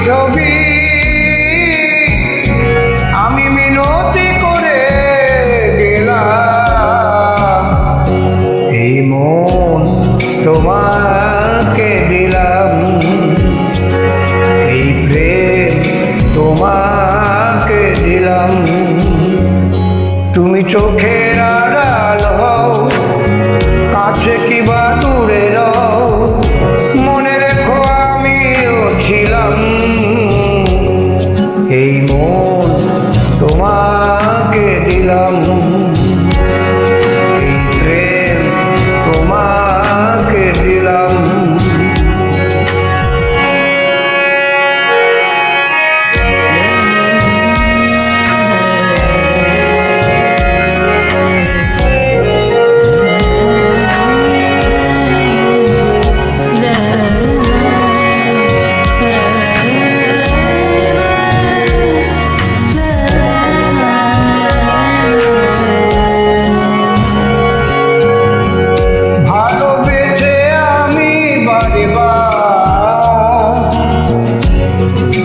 ছবি আমি মিনতি করে গেলাম, এই মন তোমাকে দিলাম, এই প্রেম তোমাকে দিলাম। তুমি চোখের আড়াল হও, কাছে কিবা দূরে রও, মনে রেখো আমিও ছিলাম, এই মন তোমাকে দিলাম, এই প্রেম তোমাকে দিলাম।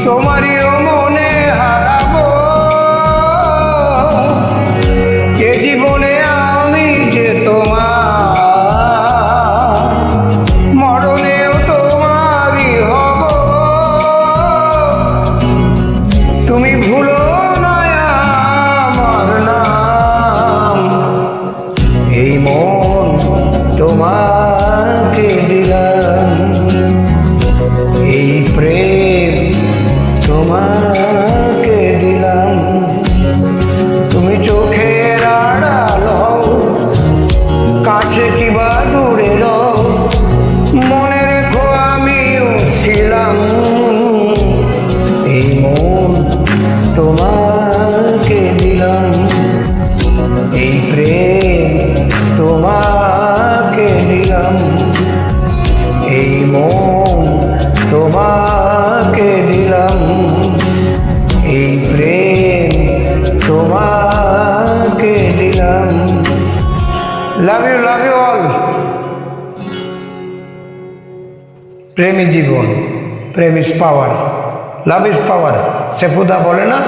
তোমারিও মনে হারাবো, এ জীবনে আমি যে তোমার, মরণেও তোমারই হব। তুমি ভুলো না আমার নাম, এই মন তোমাকে দিলাম, এই প্রেম তোমাকে দিলাম। তুমি চোখের আড়াল হও, কাছে কিবা দূরে রও, মনে রেখো আমিও ছিলাম, এই মন তোমাকে দিলাম, এই প্রেম তোমাকে দিলাম, এই মন তোমাকে দিলাম, এই প্রেম তোমাকে দিলাম। Love you all. প্রেমী জীবন, প্রেম is power, love is power, সেপুদা বলে না।